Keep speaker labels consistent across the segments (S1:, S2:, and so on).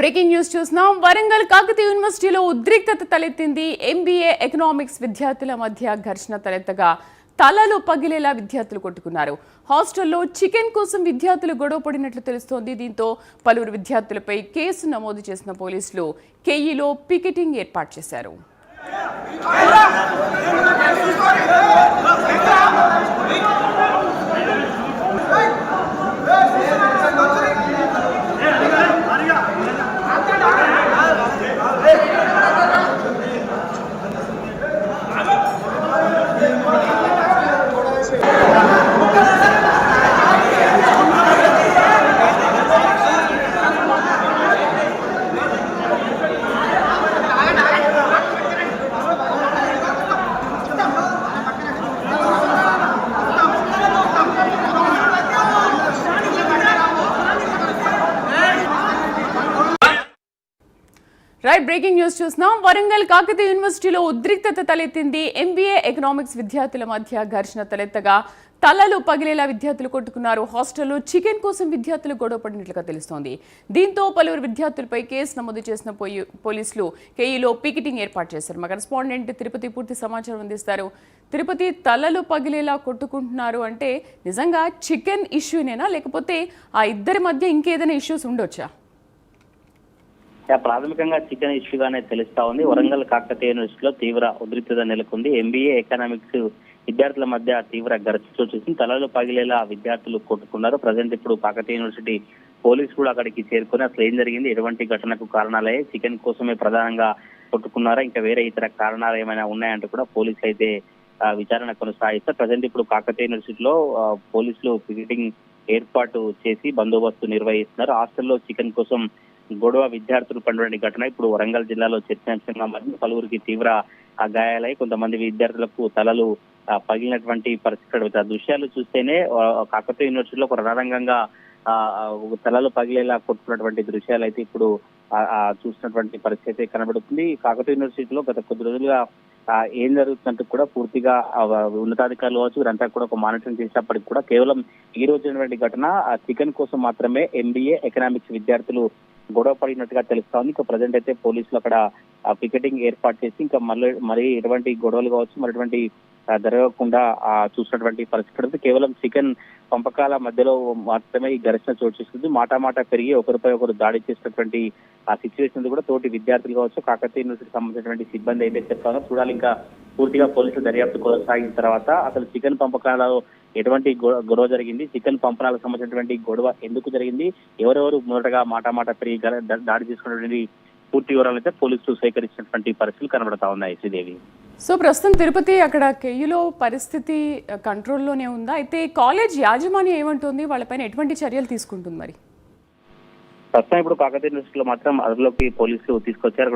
S1: Breaking news చూస్తున్నాం. వరంగల్ కాకతీయ యూనివర్సిటీలో ఉద్రిక్తత తలెత్తింది. ఎంబీఏ ఎకనామిక్స్ విద్యార్థుల మధ్య ఘర్షణ తలెత్తగా తలలు పగిలేలా విద్యార్థులు కొట్టుకున్నారు. హాస్టల్లో చికెన్ కోసం విద్యార్థులు గొడవ పడినట్లు తెలుస్తోంది. దీంతో పలువురు విద్యార్థులపై కేసు నమోదు చేసిన పోలీసులు కేఈలో పికెటింగ్ ఏర్పాటు చేశారు. బ్రేకింగ్ న్యూస్ చూస్తున్నాం. వరంగల్ కాకతీయ యూనివర్సిటీలో ఉద్రిక్తత తలెత్తింది. ఎంబీఏ ఎకనామిక్స్ విద్యార్థుల మధ్య ఘర్షణ తలెత్తగా తలలు పగిలేలా విద్యార్థులు కొట్టుకున్నారు. హాస్టల్లో చికెన్ కోసం విద్యార్థులు గొడవ పడినట్లుగా తెలుస్తోంది. దీంతో పలువురు విద్యార్థులపై కేసు నమోదు చేసిన పోలీసులు కేఈలో పికెటింగ్ ఏర్పాటు చేశారు. మా కరెస్పాండెంట్ తిరుపతి పూర్తి సమాచారం అందిస్తారు. తిరుపతి, తలలు పగిలేలా కొట్టుకుంటున్నారు అంటే నిజంగా చికెన్ ఇష్యూనేనా, లేకపోతే ఆ ఇద్దరి మధ్య ఇంకేదైనా ఇష్యూస్ ఉండొచ్చా?
S2: ప్రాథమికంగా చికెన్ ఇష్యూగానే తెలుస్తా ఉంది. వరంగల్ కాకతీయ యూనివర్సిటీలో తీవ్ర ఉద్రిక్తత నెలకొంది. ఎంబీఏ ఎకనామిక్స్ విద్యార్థుల మధ్య తీవ్ర ఘర్షణ చూసి తలలు పగిలేలా విద్యార్థులు కొట్టుకున్నారు. ప్రజెంట్ ఇప్పుడు కాకతీయ యూనివర్సిటీ పోలీసు కూడా అక్కడికి చేరుకుని అసలు ఏం జరిగింది, ఎటువంటి ఘటనకు కారణాలయ్యాయి, చికెన్ కోసమే ప్రధానంగా కొట్టుకున్నారా, ఇంకా వేరే ఇతర కారణాలు ఏమైనా ఉన్నాయంటూ కూడా పోలీసులు అయితే విచారణ కొనసాగిస్తారు. ప్రజెంట్ ఇప్పుడు కాకతీయ యూనివర్సిటీలో పోలీసులు పికెటింగ్ ఏర్పాటు చేసి బందోబస్తు నిర్వహిస్తున్నారు. హాస్టల్లో చికెన్ కోసం గొడవ విద్యార్థులు పడిన ఘటన ఇప్పుడు వరంగల్ జిల్లాలో చర్చాంశంగా మారింది. పలువురికి తీవ్ర గాయాలై కొంతమంది విద్యార్థులకు తలలు పగిలినటువంటి పరిస్థితి. ఆ దృశ్యాలు చూస్తేనే కాకతీయ యూనివర్సిటీలో ఒక రణరంగంగా తలలు పగిలేలా కొట్టుకున్నటువంటి దృశ్యాలు అయితే ఇప్పుడు చూసినటువంటి పరిస్థితి కనబడుతుంది. కాకతీయ యూనివర్సిటీలో గత కొద్ది రోజులుగా ఏం జరుగుతుందంటూ కూడా పూర్తిగా ఉన్నతాధికారులు కావచ్చు వీరంతా కూడా ఒక మానిటరింగ్ చేసినప్పటికీ కూడా కేవలం ఈ రోజు ఘటన చికెన్ కోసం మాత్రమే ఎంబీఏ ఎకనామిక్స్ విద్యార్థులు గొడవ పడినట్టుగా తెలుస్తోంది. ఇంకా ప్రజెంట్ అయితే పోలీసులు అక్కడ పికెటింగ్ ఏర్పాటు చేసి ఇంకా మరి ఎటువంటి గొడవలు కావచ్చు మరి ఎటువంటి జరగకుండా చూసినటువంటి పరిస్థితి. కేవలం చికెన్ పంపకాల మధ్యలో మాత్రమే ఈ ఘర్షణ చోటు చేసుకుంది. మాట పెరిగి ఒకరిపై ఒకరు దాడి చేసినటువంటి ఆ సిచ్యువేషన్ కూడా తోటి విద్యార్థులు కావచ్చు కాకతీయ యూనివర్సిటీకి సంబంధించినటువంటి సిబ్బంది అయితే చెప్తారో చూడాలి. ఇంకా పూర్తిగా పోలీసులు దర్యాప్తు కొనసాగిన తర్వాత అసలు చికెన్ పంపకాలలో ఎటువంటి గొడవ జరిగింది, చికెన్ పంపకాలకు సంబంధించినటువంటి గొడవ ఎందుకు జరిగింది, ఎవరెవరు మొదటగా మాట పెరిగి దాడి చేసుకున్నటువంటి పూర్తి వివరాలు అయితే పోలీసులు సేకరించినటువంటి పరిస్థితులు కనబడతా ఉన్నాయి. శ్రీదేవి,
S1: సో ప్రస్తుతం తిరుపతి అక్కడ కేయులో పరిస్థితి కంట్రోల్లోనే ఉందా? అయితే కాలేజ్ యాజమాన్యం ఏమంటుంది, వాళ్ళపైన ఎటువంటి చర్యలు తీసుకుంటుంది? మరి
S2: ప్రస్తుతం ఇప్పుడు కాకతీయ యూనివర్సిటీలో మాత్రం అదుపులోకి పోలీసులు తీసుకొచ్చారు.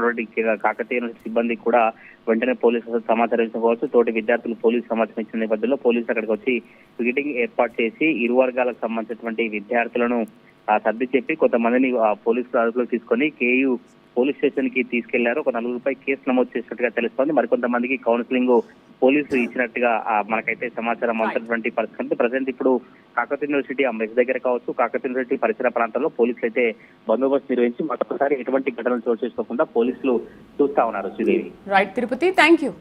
S2: కాకతీయ యూనివర్సిటీ సిబ్బంది కూడా వెంటనే పోలీసులు సమాచారం ఇచ్చుకోవచ్చు. తోటి విద్యార్థులు పోలీసు సమాచారం ఇచ్చిన నేపథ్యంలో పోలీసులు అక్కడికి వచ్చి పికెటింగ్ ఏర్పాటు చేసి ఇరు వర్గాలకు సంబంధించినటువంటి విద్యార్థులను సర్ది చెప్పి కొంతమందిని పోలీసులు అదుపులోకి తీసుకొని కేయూ పోలీస్ స్టేషన్ కి తీసుకెళ్లారు. ఒక 4 కేసు నమోదు చేసినట్టుగా తెలుస్తోంది. మరికొంతమందికి కౌన్సిలింగ్ పోలీసులు ఇచ్చినట్టుగా మనకైతే సమాచారం అందుతున్నటువంటి పరిస్థితి. ప్రజెంట్ ఇప్పుడు కాకతీయ యూనివర్సిటీ మెస్ దగ్గర కావచ్చు కాకతీయ యూనివర్సిటీ పరిసర ప్రాంతాల్లో పోలీసులు అయితే బందోబస్తు నిర్వహించి మరొకసారి ఎటువంటి ఘటనలు చోటు చేసుకోకుండా పోలీసులు చూస్తా ఉన్నారు. Sridevi.
S1: Right Tirupati, thank you.